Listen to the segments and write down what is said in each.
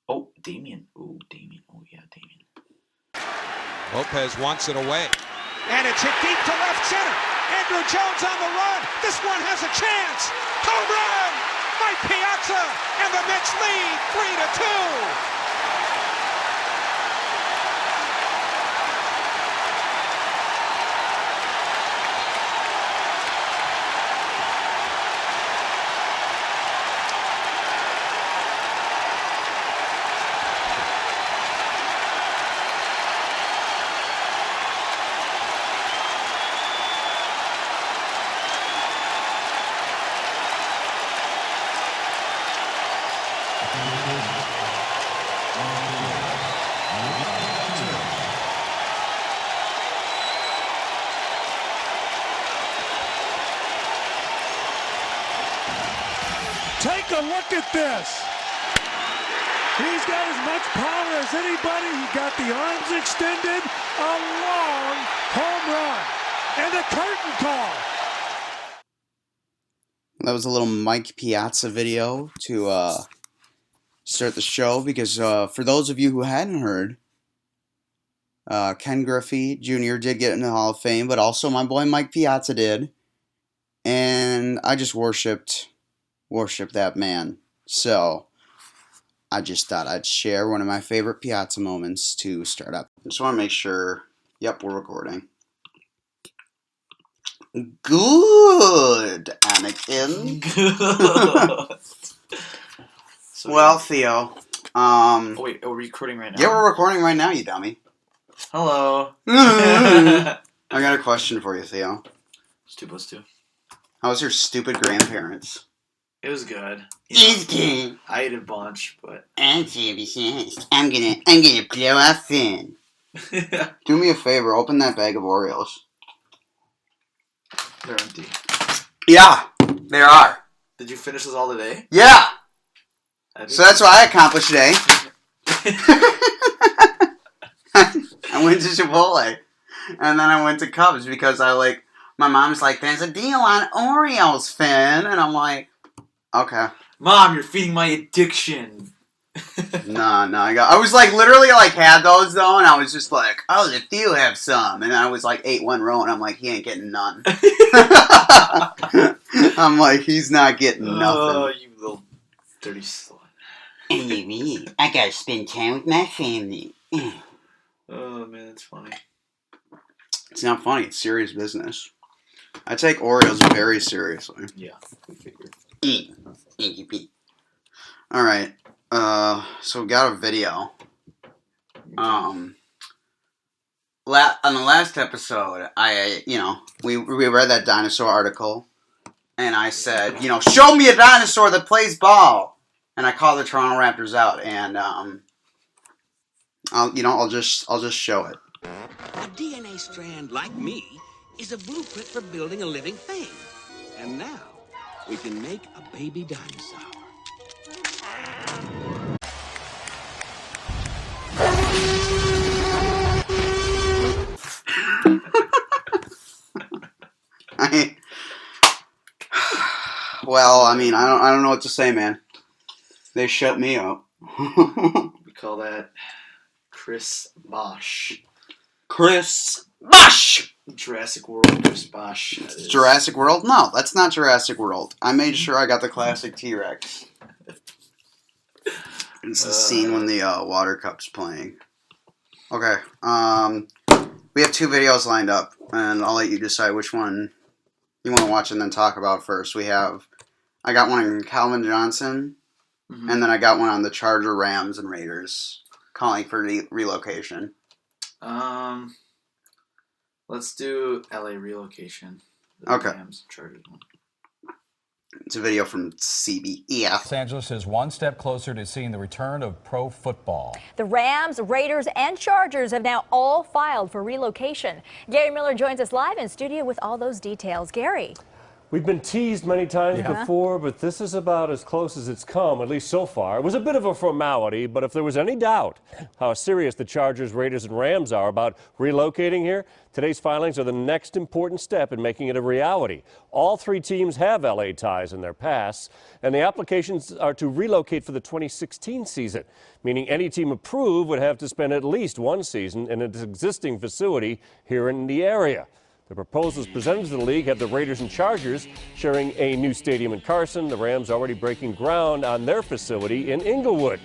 Oh, Damian. Oh, Damian. Oh, yeah, Damian. Lopez wants it away. And it's hit deep to left center. Andrew Jones on the run. This one has a chance. Home run! Mike Piazza, and the Mets lead 3-2. Take a look at this. He's got as much power as anybody. He got the arms extended. A long home run. And a curtain call. That was a little Mike Piazza video to start the show because for those of you who hadn't heard, Ken Griffey Jr. did get in the Hall of Fame, but also my boy Mike Piazza did. And I just worship that man. So I just thought I'd share one of my favorite Piazza moments to start up. Just want to make sure, yep, we're recording. Good, Anakin. Good. So, Well, Theo. oh, wait, are we recording right now? Yeah, we're recording right now, you dummy. Hello. I got a question for you, Theo. It's 2 plus 2. How was your stupid grandparents? It was good. It's good. I ate a bunch, but I'm gonna blow off in. Do me a favor, open that bag of Oreos. they're empty. Yeah, they are. Did you finish this all today? Yeah. I So that's what I accomplished today. I went to Chipotle, and then I went to Cubs because my mom's like, there's a deal on Oreos, Finn, and I'm like, okay. Mom, you're feeding my addiction. No, I was literally had those though, and I was just like, oh, the Theo have some, and I was ate one row, and I'm like, he ain't getting none. I'm like, he's not getting nothing. Oh, you little dirty slut. Anyway, I gotta spend time with my family. Oh man, that's funny. It's not funny. It's serious business. I take Oreos very seriously. Yeah, we figured. All right. So we got a video. On the last episode, we read that dinosaur article, and I said, show me a dinosaur that plays ball, and I called the Toronto Raptors out, and I'll just show it. A DNA strand like me is a blueprint for building a living thing. And now we can make a baby dinosaur. I don't know what to say, man. They shut me up. We call that Chris Bosch. Chris Bosch! Jurassic World, Chris Bosch. Jurassic World? No, that's not Jurassic World. I made sure I got the classic T-Rex. It's the scene when the water cup's playing. Okay, we have 2 videos lined up, and I'll let you decide which one you want to watch and then talk about first. I got one on Calvin Johnson, and then I got one on the Charger, Rams, and Raiders calling for relocation. Let's do LA relocation. Okay. Rams, Chargers one. It's a video from CBS. Los Angeles is one step closer to seeing the return of pro football. The Rams, Raiders, and Chargers have now all filed for relocation. Gary Miller joins us live in studio with all those details. Gary. We've been teased many times before, but this is about as close as it's come, at least so far. It was a bit of a formality, but if there was any doubt how serious the Chargers, Raiders, and Rams are about relocating here, today's filings are the next important step in making it a reality. All three teams have LA ties in their pasts, and the applications are to relocate for the 2016 season, meaning any team approved would have to spend at least one season in its existing facility here in the area. The proposals presented to the league have the Raiders and Chargers sharing a new stadium in Carson, the Rams already breaking ground on their facility in Inglewood.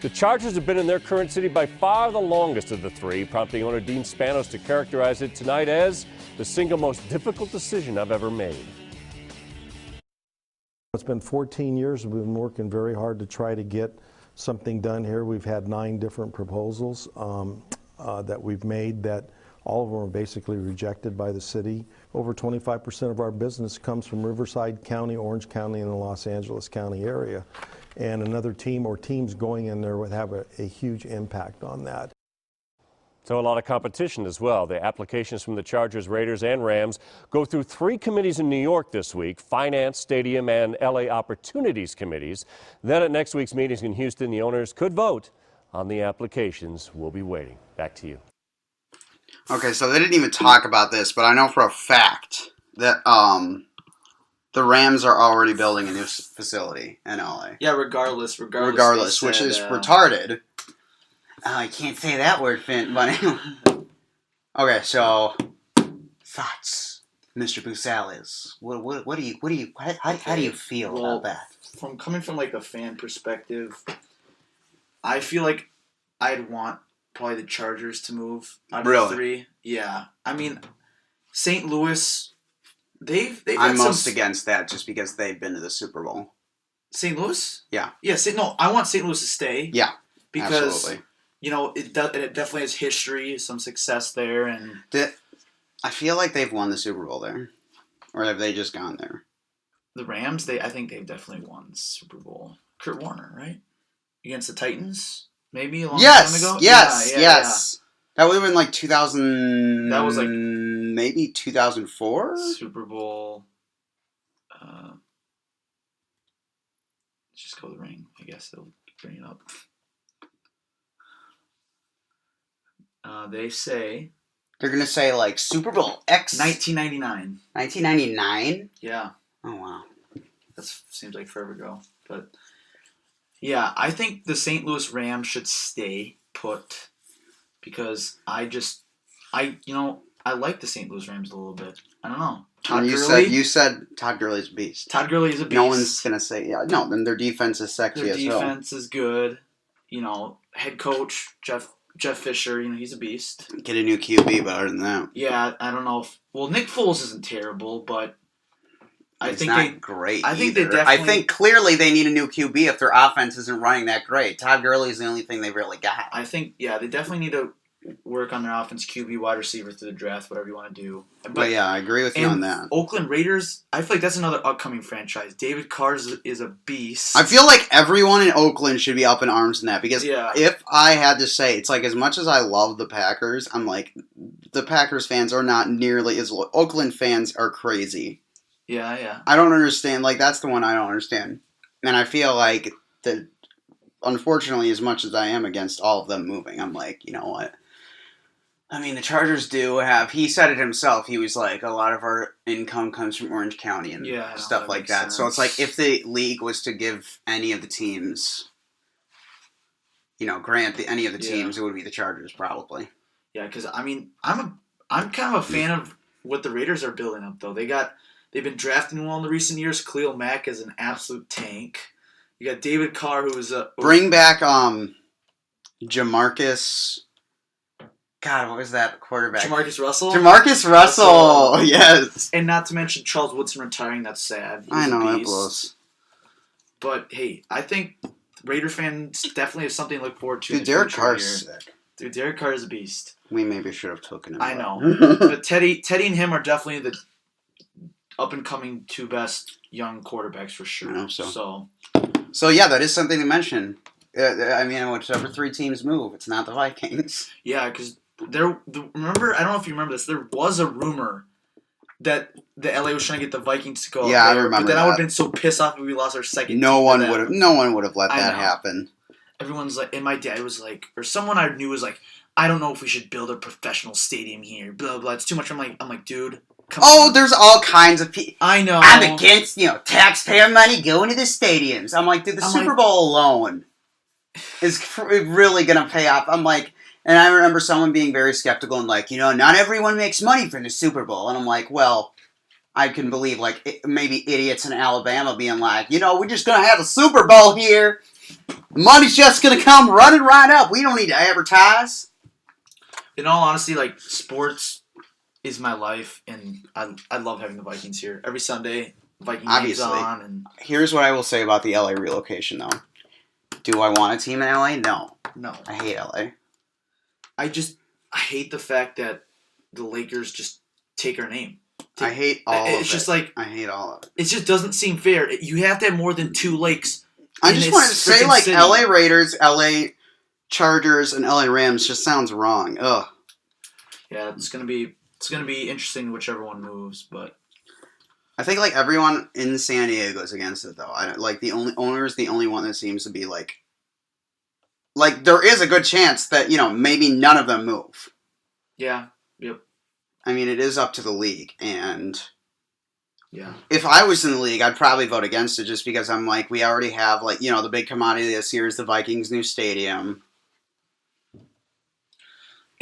The Chargers have been in their current city by far the longest of the three, prompting owner Dean Spanos to characterize it tonight as the single most difficult decision I've ever made. It's been 14 years. We've been working very hard to try to get something done here. We've had 9 different proposals that we've made that all of them are basically rejected by the city. Over 25% of our business comes from Riverside County, Orange County, and the Los Angeles County area. And another team or teams going in there would have a huge impact on that. So a lot of competition as well. The applications from the Chargers, Raiders, and Rams go through 3 committees in New York this week: Finance, Stadium, and LA Opportunities committees. Then at next week's meetings in Houston, the owners could vote on the applications. We'll be waiting. Back to you. Okay, so they didn't even talk about this, but I know for a fact that the Rams are already building a new facility in LA. Yeah, regardless, Which said, is retarded. I can't say that word, Finn. But okay, so thoughts, Mr. Busales. How do you feel about that? From coming from like a fan perspective, I feel like I'd want probably the Chargers to move out of the 3. Yeah, I mean, St. Louis, they've I'm had most against that just because they've been to the Super Bowl. St. Louis? Yeah. Yeah, I want St. Louis to stay. Yeah, because absolutely. You know, it definitely has history, some success there, and I feel like they've won the Super Bowl there, or have they just gone there? The Rams, I think they've definitely won the Super Bowl. Kurt Warner, right? Against the Titans, maybe a long time ago. Yes. Yeah. That would have been like 2000. That was like maybe 2004 Super Bowl. Let's just go with the ring. I guess they'll bring it up. They say they're gonna say like Super Bowl X 1999. 1999. Yeah. Oh wow. That seems like forever ago, but yeah, I think the St. Louis Rams should stay put because I like the St. Louis Rams a little bit. I don't know. You said Todd Gurley's a beast. Todd Gurley is a beast. No one's gonna say then their defense is sexy their as hell. Their defense is good. You know, head coach Jeff Fisher, he's a beast. Get a new QB, but other than that. Yeah, I don't know Nick Foles isn't terrible, but I think not great. I think either. they definitely. I think clearly they need a new QB if their offense isn't running that great. Todd Gurley is the only thing they've really got. I think they definitely need to work on their offense, QB, wide receiver through the draft, whatever you want to do. But yeah, I agree with you on that. Oakland Raiders, I feel like that's another upcoming franchise. David Carr is a beast. I feel like everyone in Oakland should be up in arms in that because if I had to say, it's like as much as I love the Packers, I'm like, the Packers fans are not nearly as Oakland fans are crazy. Yeah. I don't understand. Like, that's the one I don't understand. And I feel like that, unfortunately, as much as I am against all of them moving, I'm like, you know what? I mean, the Chargers do have, he said it himself, he was like, a lot of our income comes from Orange County and stuff like that. Sense. So it's like, if the league was to give any of the teams, grant any of the teams, it would be the Chargers probably. Yeah, because, I mean, I'm kind of a fan of what the Raiders are building up, though. They've been drafting well in the recent years. Khalil Mack is an absolute tank. You got David Carr, who is a... Bring back Jamarcus... God, what was that quarterback? Jamarcus Russell? Jamarcus Russell, yes. And not to mention Charles Woodson retiring, that's sad. I know, that blows. But, hey, I think Raider fans definitely have something to look forward to. Dude, Derek Carr's sick. Dude, Derek Carr is a beast. We maybe should have taken him. I know. But Teddy and him are definitely the up-and-coming 2 best young quarterbacks for sure. I know so yeah, that is something to mention. I mean, whichever 3 teams move, it's not the Vikings. Yeah, because remember, I don't know if you remember this, there was a rumor that the LA was trying to get the Vikings to go. Yeah, up I there, remember But then that. I would have been so pissed off if we lost our second. No one would have let that happen. Everyone's like, and my dad was like, or someone I knew was like, I don't know if we should build a professional stadium here. Blah blah. It's too much. I'm like, dude. Come on. There's all kinds of people. I know. I'm against taxpayer money going to the stadiums. I'm like, dude, the Super Bowl alone is really gonna pay off. I'm like. And I remember someone being very skeptical and like, not everyone makes money for the Super Bowl. And I'm like, well, I can believe like maybe idiots in Alabama being like, we're just going to have a Super Bowl here. Money's just going to come running right up. We don't need to advertise. In all honesty, like sports is my life. And I love having the Vikings here. Every Sunday, Vikings games on. And here's what I will say about the LA relocation though. Do I want a team in LA? No. I hate LA. I hate the fact that the Lakers just take our name. I hate all of it. It's just like... I hate all of it. It just doesn't seem fair. You have to have more than 2 lakes. I just wanted to say, like, city. LA Raiders, LA Chargers, and LA Rams just sounds wrong. Ugh. Yeah, it's gonna be interesting whichever one moves, but... I think, like, everyone in San Diego is against it, though. The only owner is the only one that seems to be, like, there is a good chance that, maybe none of them move. Yeah. Yep. I mean, it is up to the league, and yeah, if I was in the league, I'd probably vote against it just because I'm like, we already have, like, the big commodity this year is the Vikings' new stadium.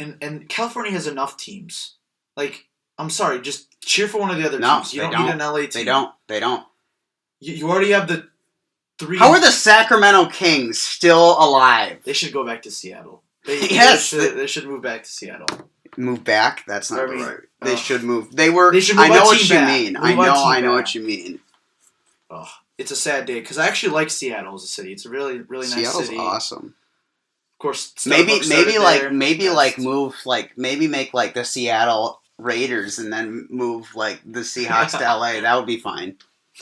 And California has enough teams. Like, I'm sorry, just cheer for one of the other teams. You don't need an LA team. They don't. You already have the 3. How are the Sacramento Kings still alive? They should go back to Seattle. They should move back to Seattle. Move back? That's not right. They should move. They should move. I know what you mean. I know what you mean. Oh, it's a sad day because I actually like Seattle as a city. It's a really, really nice Seattle's city. Awesome. Of course, maybe make like the Seattle Raiders and then move like the Seahawks to LA. That would be fine.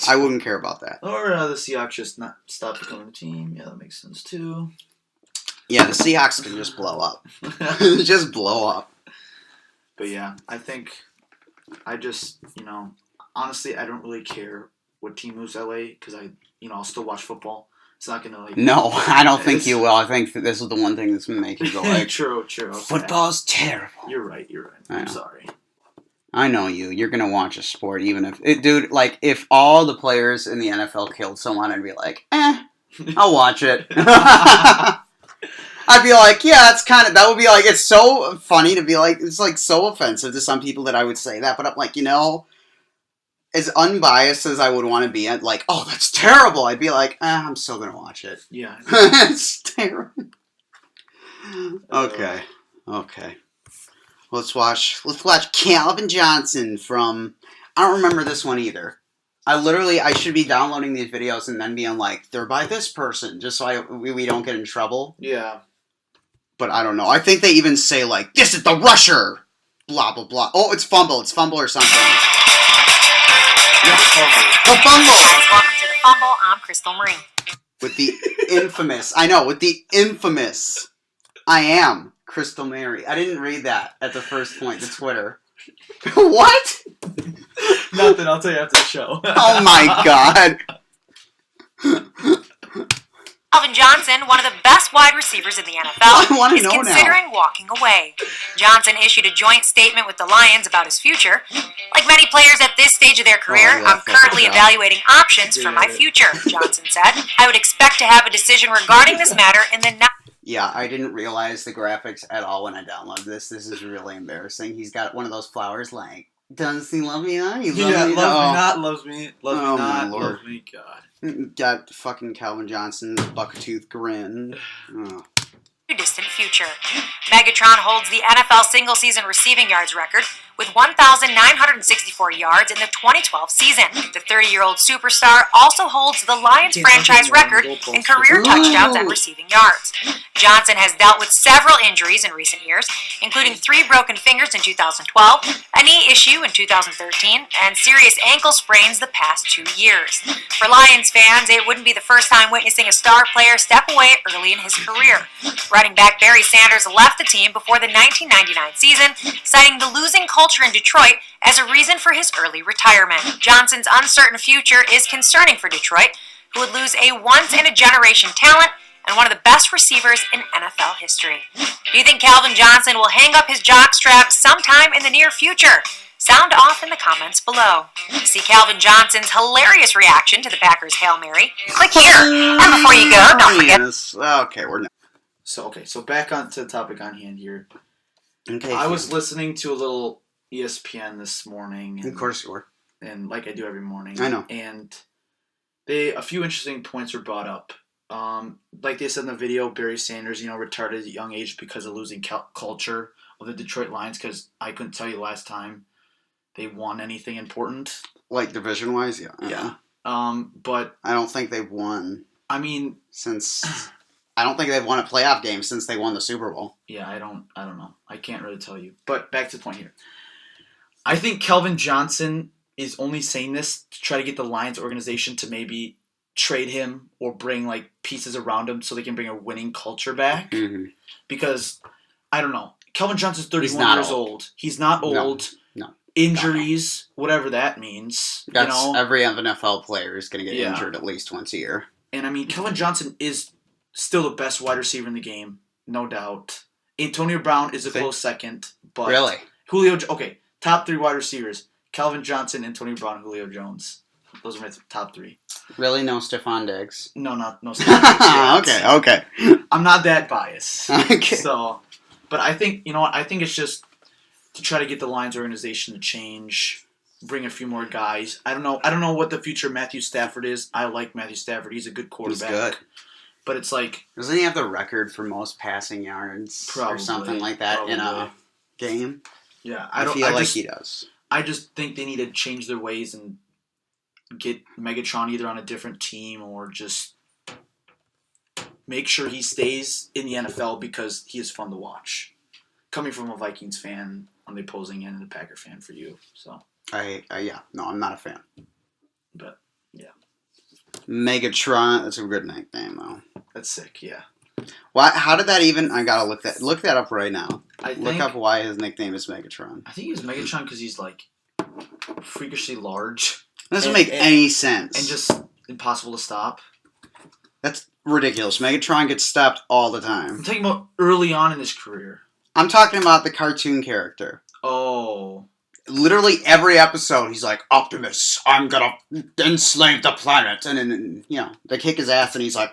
I wouldn't care about that. Or the Seahawks just not stop becoming a team. Yeah, that makes sense too. Yeah, the Seahawks can just blow up. Just blow up. But yeah, I think I just, honestly, I don't really care what team moves LA because I'll still watch football. It's not gonna like. No, I don't think you will. I think that this is the one thing that's gonna make you go like. True. Okay. Football's terrible. You're right. I'm sorry. I know you. You're gonna watch a sport even if all the players in the NFL killed someone, I'd be like, I'll watch it. I'd be like, yeah, that would be like, it's so funny to be like, it's like so offensive to some people that I would say that, but I'm like, as unbiased as I would want to be, I'd like, oh, that's terrible. I'd be like, I'm still gonna watch it. Yeah. It's terrible. Okay. Let's watch Calvin Johnson from, I don't remember this one either. I should be downloading these videos and then being like, they're by this person, just so we don't get in trouble. Yeah. But I don't know. I think they even say, like, this is the rusher! Blah, blah, blah. Oh, it's fumble or something. The fumble! Welcome to the fumble. I'm Crystal Marie. With the infamous, I am Crystal Mary. I didn't read that at the first point, the Twitter. What? Nothing, I'll tell you after the show. Oh my god. Calvin Johnson, one of the best wide receivers in the NFL, is considering walking away. Johnson issued a joint statement with the Lions about his future. Like many players at this stage of their career, I'm currently evaluating options for my future, Johnson said. I would expect to have a decision regarding this matter in the next... Yeah, I didn't realize the graphics at all when I downloaded this. This is really embarrassing. He's got one of those flowers like, does he love me not? He loves me not, loves me. Love me not, my Lord. love me, God. Got fucking Calvin Johnson's bucktooth grin. Oh. Distant future. Megatron holds the NFL single-season receiving yards record with 1,964 yards in the 2012 season. The 30-year-old superstar also holds the Lions franchise record in career touchdowns and receiving yards. Johnson has dealt with several injuries in recent years, including 3 broken fingers in 2012, a knee issue in 2013, and serious ankle sprains the past 2 years. For Lions fans, it wouldn't be the first time witnessing a star player step away early in his career. Running back Barry Sanders left the team before the 1999 season, citing the losing culture in Detroit as a reason for his early retirement. Johnson's uncertain future is concerning for Detroit, who would lose a once-in-a-generation talent and one of the best receivers in NFL history. Do you think Calvin Johnson will hang up his jockstrap sometime in the near future? Sound off in the comments below. To see Calvin Johnson's hilarious reaction to the Packers' Hail Mary, click here. And before you go, don't forget... Okay, we're not. So back on to the topic on hand here. Okay. I was listening to a little ESPN this morning. Of course you were. And like I do every morning. I know. And a few interesting points were brought up. Like they said in the video, Barry Sanders, retired at a young age because of losing culture of the Detroit Lions, because I couldn't tell you last time they won anything important. Like division-wise, yeah. Yeah. But I don't think they've won. I mean, I don't think they've won a playoff game since they won the Super Bowl. Yeah, I don't know. I can't really tell you. But back to the point here. I think Calvin Johnson is only saying this to try to get the Lions organization to maybe trade him or bring like pieces around him so they can bring a winning culture back. Mm-hmm. Because I don't know. Calvin Johnson's 31 years old. He's not old. No. Injuries, whatever that means. That's every NFL player is going to get injured at least once a year. And I mean, Calvin Johnson is still the best wide receiver in the game, no doubt. Antonio Brown is a close second, but really, top 3 wide receivers: Calvin Johnson, Antonio Brown, Julio Jones. Those are my top 3. Really, no Stephon Diggs? No Stephon Diggs. Okay. I'm not that biased. Okay. So, but I think I think it's just to try to get the Lions organization to change, bring a few more guys. I don't know what the future of Matthew Stafford is. I like Matthew Stafford. He's a good quarterback. He's good. But it's like... Doesn't he have the record for most passing yards or something like that in a game? Yeah. I feel like he does. I just think they need to change their ways and get Megatron either on a different team or just make sure he stays in the NFL because he is fun to watch. Coming from a Vikings fan on the opposing end and a Packer fan for you. So I'm not a fan. But, yeah. Megatron, that's a good nickname, though. That's sick, yeah. Why? How did that even... I gotta look that up right now. Look up why his nickname is Megatron. I think he's Megatron because he's, like, freakishly large. That doesn't make any sense. And just impossible to stop. That's ridiculous. Megatron gets stopped all the time. I'm talking about early on in his career. I'm talking about the cartoon character. Oh. Literally every episode, he's like, Optimus, I'm gonna enslave the planet. And then, they kick his ass and he's like,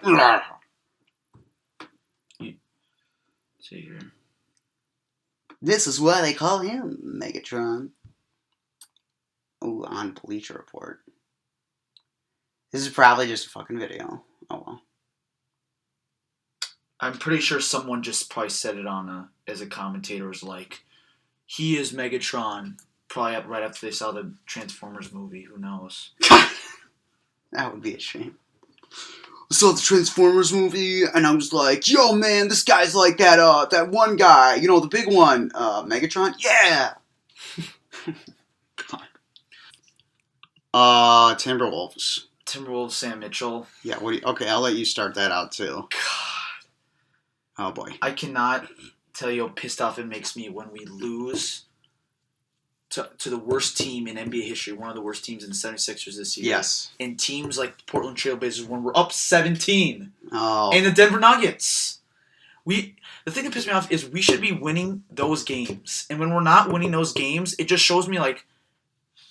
see here. This is why they call him Megatron. Oh, on Bleacher Report. This is probably just a fucking video. Oh, well. I'm pretty sure someone just probably said it as a commentator was like, he is Megatron. Probably right after they saw the Transformers movie. Who knows? That would be a shame. I saw the Transformers movie, and I was like, yo, man, this guy's like that one guy. The big one. Megatron? Yeah! Timberwolves. Sam Mitchell. Yeah, okay, I'll let you start that out, too. God. Oh, boy. I cannot tell you how pissed off it makes me when we lose to the worst team in NBA history, one of the worst teams in the 76ers this year. Yes. And teams like the Portland Trailblazers when we're up 17. Oh. And the Denver Nuggets. The thing that pissed me off is we should be winning those games. And when we're not winning those games, it just shows me like,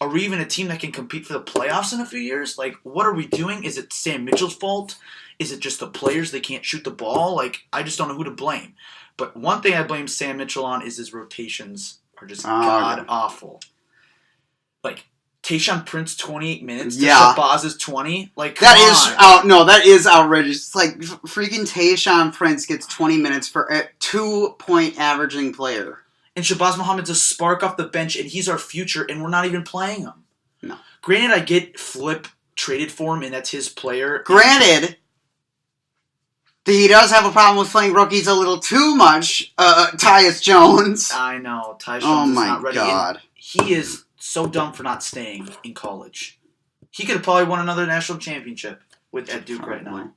are we even a team that can compete for the playoffs in a few years? Like, what are we doing? Is it Sam Mitchell's fault? Is it just the players? They can't shoot the ball? Like, I just don't know who to blame. But one thing I blame Sam Mitchell on is his rotations are just god-awful. Like, Tayshaun Prince, 28 minutes. Yeah. Shabazz is 20. Like, that is outrageous. It's like, freaking Tayshaun Prince gets 20 minutes for a 2-point averaging player. And Shabazz Muhammad's a spark off the bench, and he's our future, and we're not even playing him. No. Granted, I get Flip traded for him, and that's his player. Granted, He does have a problem with playing rookies a little too much, Tyus Jones. I know. Tyus Jones is not ready. Oh, my God. He is so dumb for not staying in college. He could have probably won another national championship at Duke right now.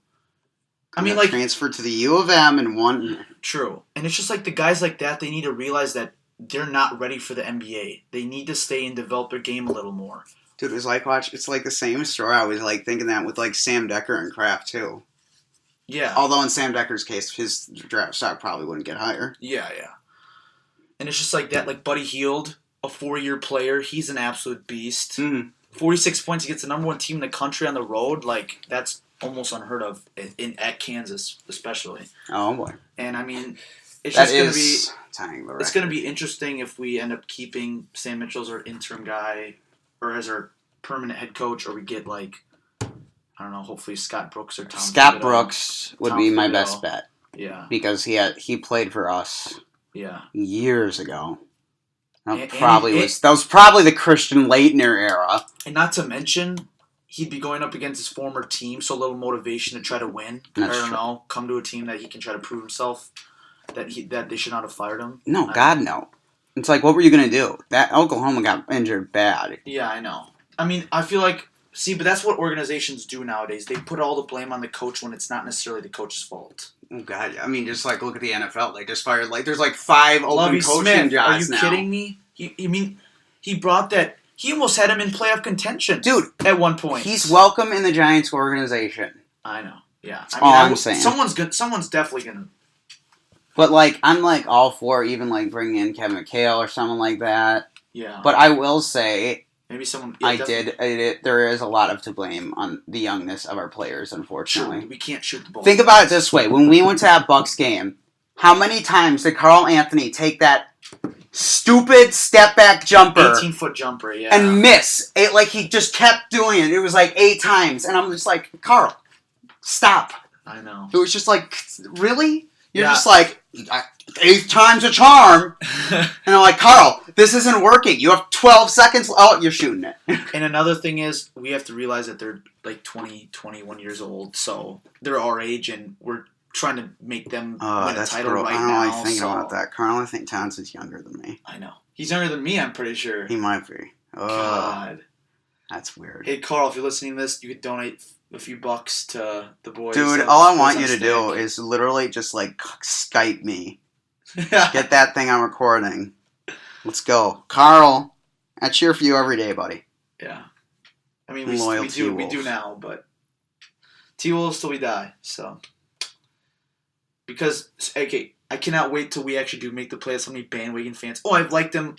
I mean, like... transferred to the U of M and won... True. And it's just like the guys like that, they need to realize that they're not ready for the NBA. They need to stay and develop their game a little more. Dude, it's like the same story. I was like thinking that with like Sam Decker and Kraft too. Yeah. Although in Sam Decker's case, his draft stock probably wouldn't get higher. Yeah. And it's just like that. Like Buddy Hield, a 4-year player, he's an absolute beast. 46 points against the number 1 team in the country on the road. Like that's almost unheard of at Kansas, especially. Oh boy. And I mean, it's that just going to be. Tying the it's going to be interesting if we end up keeping Sam Mitchell as our interim guy, or as our permanent head coach, or we get like, I don't know, hopefully Scott Brooks or Tom. Scott Brooks would be my best bet. Yeah. Because he played for us. Yeah. Years ago. That was probably the Christian Laettner era. And not to mention, he'd be going up against his former team, so a little motivation to try to win. That's I don't true. know, come to a team that he can try to prove himself. That they should not have fired him. No, God no. It's like, what were you going to do? That Oklahoma got injured bad. Yeah, I know. I mean, I feel like, but that's what organizations do nowadays. They put all the blame on the coach when it's not necessarily the coach's fault. Oh, God. I mean, just like, look at the NFL. They just fired, there's 5 open Lovie coaching Smith, jobs now. Are you kidding me? He brought that, he almost had him in playoff contention. Dude. At one point. He's welcome in the Giants organization. I know. Yeah. That's all I'm saying. Someone's definitely going to. But, I'm, all for even, bringing in Kevin McHale or someone like that. Yeah. But I will say... Maybe someone... Yeah, there is a lot of to blame on the youngness of our players, unfortunately. True. We can't shoot the ball. Think about it this way. When we went to that Bucks game, how many times did Carl Anthony take that stupid step-back jumper... 18-foot jumper, yeah. And miss? He just kept doing it. It was 8 times. And I'm just like, Carl, stop. I know. It was just really? You're just 8 times a charm. And I'm like, Carl, this isn't working. You have 12 seconds. Oh, you're shooting it. And another thing is, we have to realize that they're 20, 21 years old. So they're our age, and we're trying to make them win a title right now. I don't think about that. Carl, I think Townsend's younger than me. I know. He's younger than me, I'm pretty sure. He might be. God. That's weird. Hey, Carl, if you're listening to this, you could donate a few bucks to the boys. Dude, all I want you to do is literally just Skype me. Get that thing on recording. Let's go. Carl, I cheer for you every day, buddy. Yeah. I mean, we do now, but T-Wolves till we die, so. Because, okay, I cannot wait till we actually do make the playoffs. So many bandwagon fans. Oh, I've liked them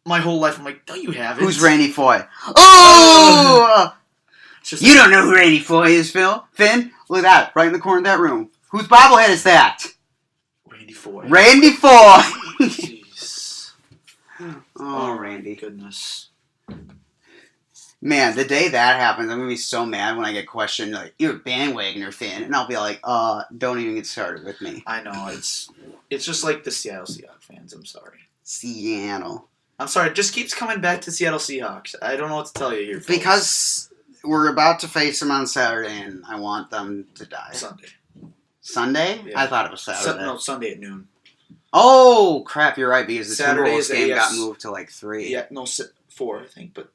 my whole life. I'm like, no, you haven't. Who's Randy Foye? Oh! You don't know who Randy Foye is, Finn? Look at that, right in the corner of that room. Whose bobblehead is that? Randy Foye. Randy Foye! Jeez. Oh, Randy. Goodness. Man, the day that happens, I'm going to be so mad when I get questioned, you're a bandwagoner fan. And I'll be like, don't even get started with me. I know, it's just like the Seattle Seahawks fans, I'm sorry. Seattle. I'm sorry, it just keeps coming back to Seattle Seahawks. I don't know what to tell you here, folks. Because we're about to face them on Saturday, and I want them to die. Sunday? Yeah. I thought it was Saturday. Sunday at noon. Oh, crap, you're right, because the Timberwolves game got moved to 3. Yeah, no, 4, I think, but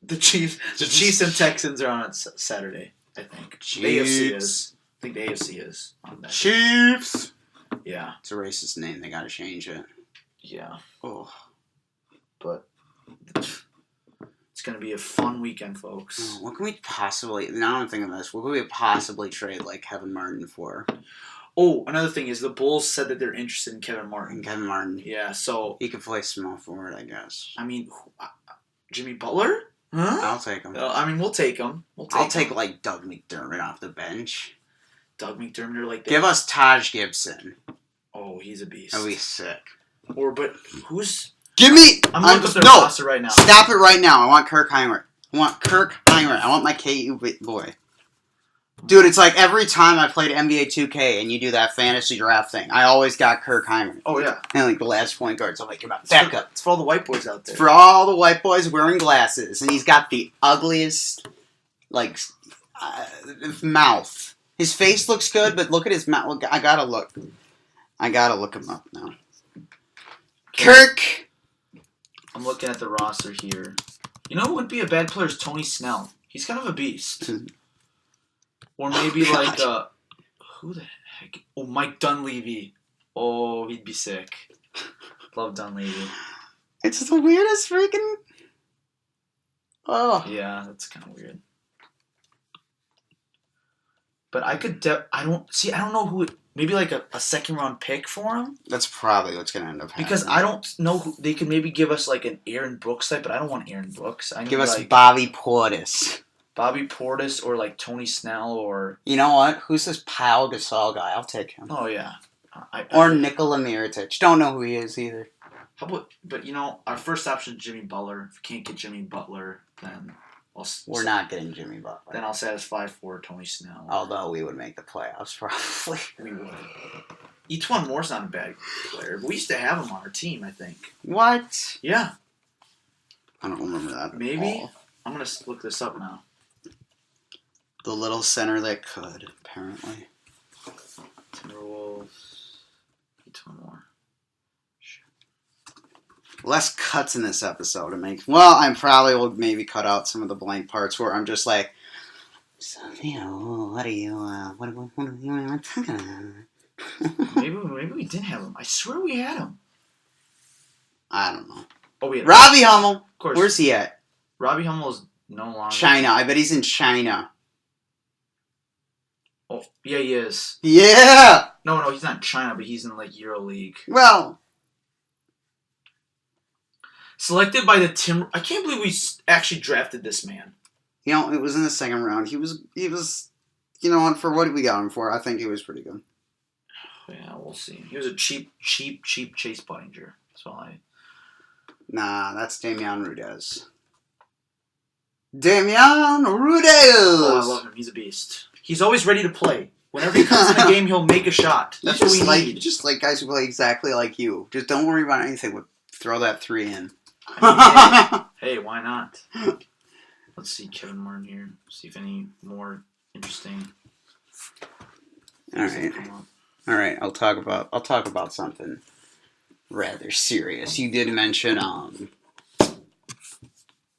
the Chiefs and Texans are on Saturday, I think. Chiefs. The AFC is. I think the AFC is on that. Chiefs! Yeah. It's a racist name, they gotta change it. Yeah. Oh. But it's going to be a fun weekend, folks. What can we possibly... Now I'm thinking of this. What could we possibly trade, Kevin Martin for? Oh, another thing is the Bulls said that they're interested in Kevin Martin. Kevin Martin. Yeah, so... He could play small forward, I guess. I mean, Jimmy Butler? Huh? I'll take him. I mean, we'll take him. I'll take Doug McDermott off the bench. Doug McDermott or that. Give us Taj Gibson. Oh, he's a beast. That'd be sick. But who's... Give me... I'm looking at their roster right now. Stop it right now. I want Kirk Heinrich. I want my KU boy. Dude, it's every time I played NBA 2K and you do that fantasy draft thing, I always got Kirk Heinrich. Oh, yeah. And the last point guards, I'm like, back up. It's for all the white boys out there. It's for all the white boys wearing glasses. And he's got the ugliest, mouth. His face looks good, but look at his mouth. I gotta look him up now. Kirk. I'm looking at the roster here. You know who would be a bad player is Tony Snell. He's kind of a beast. Or maybe who the heck? Oh, Mike Dunleavy. Oh, he'd be sick. Love Dunleavy. It's the weirdest freaking... Oh. Yeah, that's kind of weird. But I could... I don't know who... Maybe like a second round pick for him? That's probably what's going to end up happening. Because I don't know who... They could maybe give us like an Aaron Brooks type, but I don't want Aaron Brooks. Give us Bobby Portis. Bobby Portis or like Tony Snell or... You know what? Who's this Pau Gasol guy? I'll take him. Oh, yeah. Or Nikola Mirotic. Don't know who he is either. How about... But, our first option is Jimmy Butler. If we can't get Jimmy Butler, then... We're not getting Jimmy Butler. Then I'll satisfy for Tony Snell. Although we would make the playoffs, probably. We would. Etuan Moore's not a bad player, but we used to have him on our team, I think. What? Yeah. I don't remember that. Maybe? I'm going to look this up now. The little center that could, apparently. Timberwolves. Etuan Moore. Less cuts in this episode to make. Well, I probably will maybe cut out some of the blank parts where I'm just like, so, what are you talking about? maybe we didn't have him. I swear we had him. I don't know. Oh, we had Robbie Hummel. Of course. Where's he at? Robbie Hummel is no longer. China. I bet he's in China. Oh, yeah, he is. Yeah. No, he's not in China, but he's in like EuroLeague. Well. Selected by the Tim. I can't believe we actually drafted this man. It was in the second round. He was. For what we got him for, I think he was pretty good. Yeah, we'll see. He was a cheap Chase Budinger. Nah, that's Damian Rudez. Damian Rudez! Oh, I love him. He's a beast. He's always ready to play. Whenever he comes in the game, he'll make a shot. That's what we need. Just like guys who play exactly like you. Just don't worry about anything. Throw that 3 in. Hey, why not? Let's see Kevin Martin here. See if any more interesting. All right. I'll talk about something rather serious. You did mention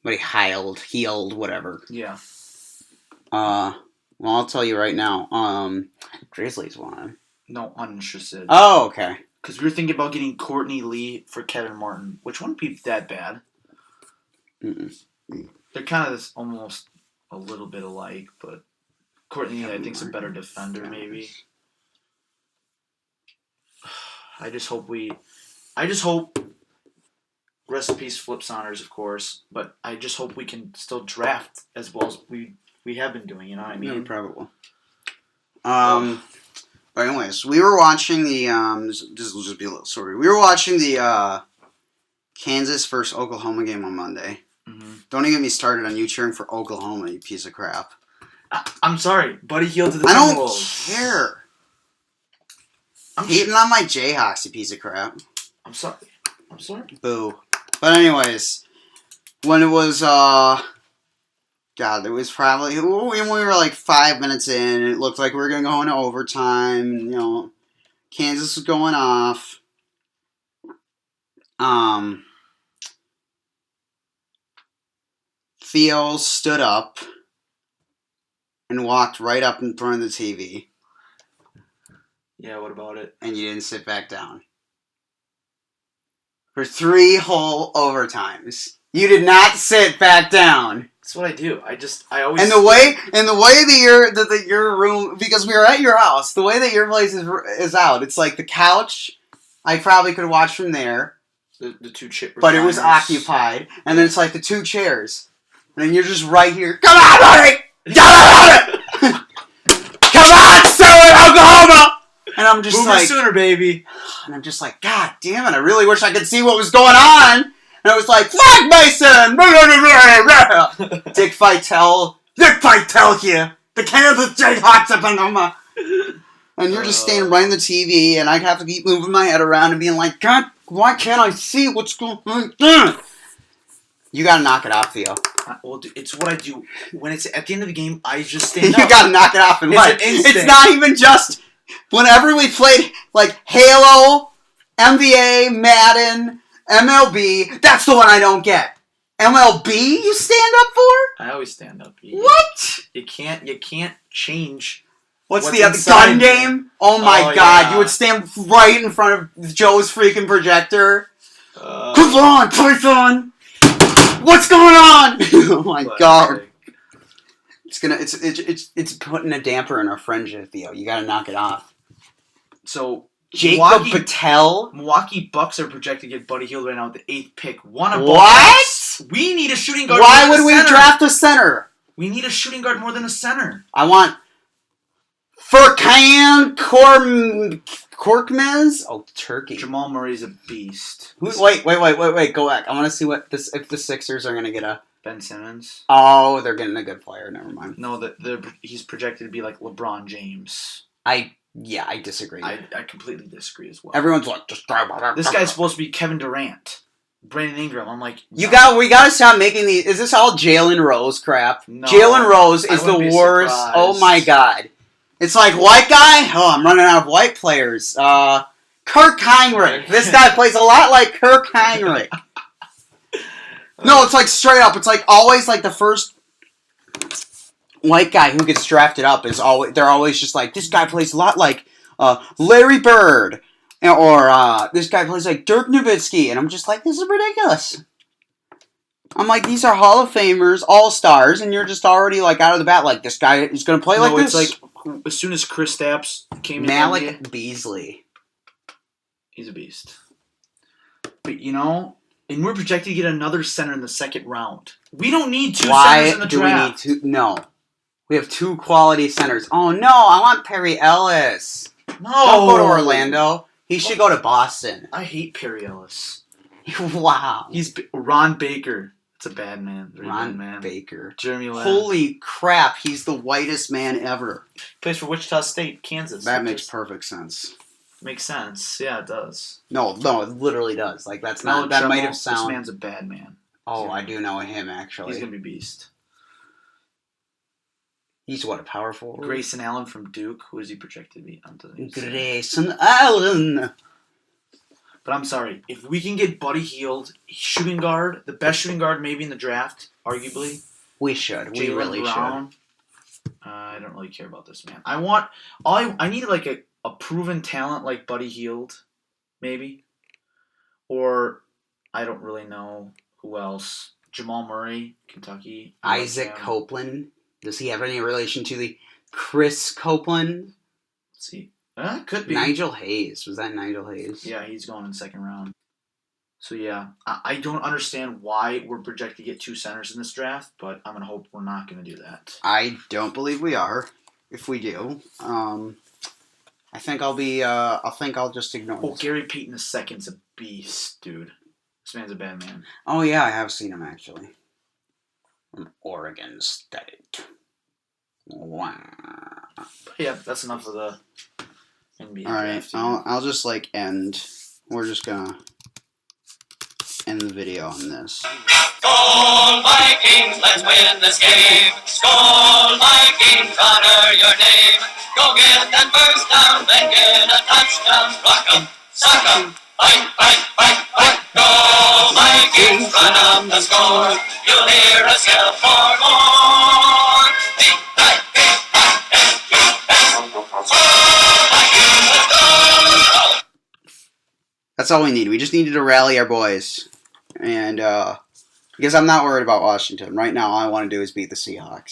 healed, whatever. Yeah. Well, I'll tell you right now. Grizzlies won. No, uninterested. Oh, okay. Because we were thinking about getting Courtney Lee for Kevin Martin, which wouldn't be that bad. Mm-mm. They're kind of almost a little bit alike, but Courtney, I think, is a better defender, maybe. I just hope rest in peace, Flip Saunders, of course, but I just hope we can still draft as well as we have been doing, you know what I mean? Yeah, probably. But anyways, we were watching the, this will just be a little story. We were watching the Kansas versus Oklahoma game on Monday. Mm-hmm. Don't even get me started on you cheering for Oklahoma, you piece of crap. I'm sorry. Buddy Hield to the Timberwolves. I don't care. I'm hating on my Jayhawks, you piece of crap. I'm sorry. Boo. But anyways, when it was, it was probably, when we were like 5 minutes in, it looked like we were going to go into overtime, Kansas was going off. Theo stood up and walked right up in front of the TV. Yeah, what about it? And you didn't sit back down. For 3 whole overtimes. You did not sit back down. That's what I do. I always. And the way that your room, because we were at your house, the way that your place is out, it's like the couch. I probably could watch from there. The 2 chairs. But it was occupied, and then it's like the 2 chairs, and then you're just right here. Come on, buddy! Come on, Southern Oklahoma! And I'm just Boomer Sooner, baby. And I'm just like, God damn it! I really wish I could see what was going on. And I was like, Flag Mason! Dick Vitale here. The Kansas Jayhawks of Oklahoma. And you're just standing right in the TV, and I have to keep moving my head around and being like, God, why can't I see what's going on? You gotta knock it off, Theo. Well, it's what I do. When it's at the end of the game, I just stand up. You gotta knock it off and what? It's not even just... Whenever we played, like, Halo, NBA, Madden, MLB, that's the one I don't get. MLB you stand up for? I always stand up. Yeah. What? You can't change... What's the other gun game? Oh my god, you would stand right in front of Joe's freaking projector. Come on, Python! What's going on? Oh my god. It's putting a damper in our friendship, Theo. You gotta knock it off. So Jacob Patel? Milwaukee Bucks are projected to get Buddy Hield right now with the 8th pick. What? We need a shooting guard. Why would we draft a center? We need a shooting guard more than a center. I want Furkan Korkmaz? Oh, Turkey. Jamal Murray's a beast. Wait, go back. I want to see if the Sixers are going to get a... Ben Simmons. Oh, they're getting a good player. Never mind. No, he's projected to be like LeBron James. I disagree. I completely disagree as well. Everyone's like, just this guy's supposed to be Kevin Durant. Brandon Ingram. I'm like, no. We gotta stop making these. Is this all Jalen Rose crap? No, Jalen Rose is the worst. Surprised. Oh my god. It's like, white guy? Oh, I'm running out of white players. Kirk Heinrich. This guy plays a lot like Kirk Heinrich. No, it's like straight up. It's like always like the first white guy who gets drafted up is always, they're always just like, this guy plays a lot like Larry Bird. Or this guy plays like Dirk Nowitzki. And I'm just like, this is ridiculous. I'm like, these are Hall of Famers, all-stars, and you're just already like out of the bat like, this guy is going to play like this. It's like, as soon as Chris Stapps came in, Malik Beasley. He's a beast. But, you know, and we're projected to get another center in the second round. We don't need two centers in the draft. Why do we need two? No. We have two quality centers. Oh, no, I want Perry Ellis. No. Don't go to Orlando. He should go to Boston. I hate Perry Ellis. Wow. He's Ron Baker. It's a bad man. Ron bad man. Baker. Jeremy Lamb. Holy crap, he's the whitest man ever. Plays for Wichita State, Kansas. That makes perfect sense. Makes sense. Yeah, it does. No, it literally does. Like, that's not... That might have sounded... This man's a bad man. Oh, I do know him, actually. He's going to be beast. He's what, a power forward? Grayson Allen from Duke. Who is he projected to be? Grayson Allen. But I'm sorry. If we can get Buddy Hield, shooting guard, the best shooting guard maybe in the draft, arguably. We should. We really should. I don't really care about this man. I need like a proven talent like Buddy Hield, maybe. Or I don't really know who else. Jamal Murray, Kentucky. Isaac Copeland. Does he have any relation to the Chris Copeland? Let's see. Could be. Nigel Hayes. Was that Nigel Hayes? Yeah, he's going in the second round. So, yeah. I don't understand why we're projected to get two centers in this draft, but I'm going to hope we're not going to do that. I don't believe we are. If we do, I think I'll just ignore this. Gary Payton II's a beast, dude. This man's a bad man. Oh, yeah, I have seen him, actually. From Oregon State. Wow. Yeah, that's enough of the NBA draft. I'll just like end. We're just gonna end the video on this. Skol Vikings, let's win this game. Skol Vikings, honor your name. Go get that first down, then get a touchdown. Rock 'em, sock 'em, fight, fight, fight, fight. Go Vikings, run up the score. You'll hear us yell for more. That's all we need. We just needed to rally our boys. And, because I'm not worried about Washington. Right now, all I want to do is beat the Seahawks.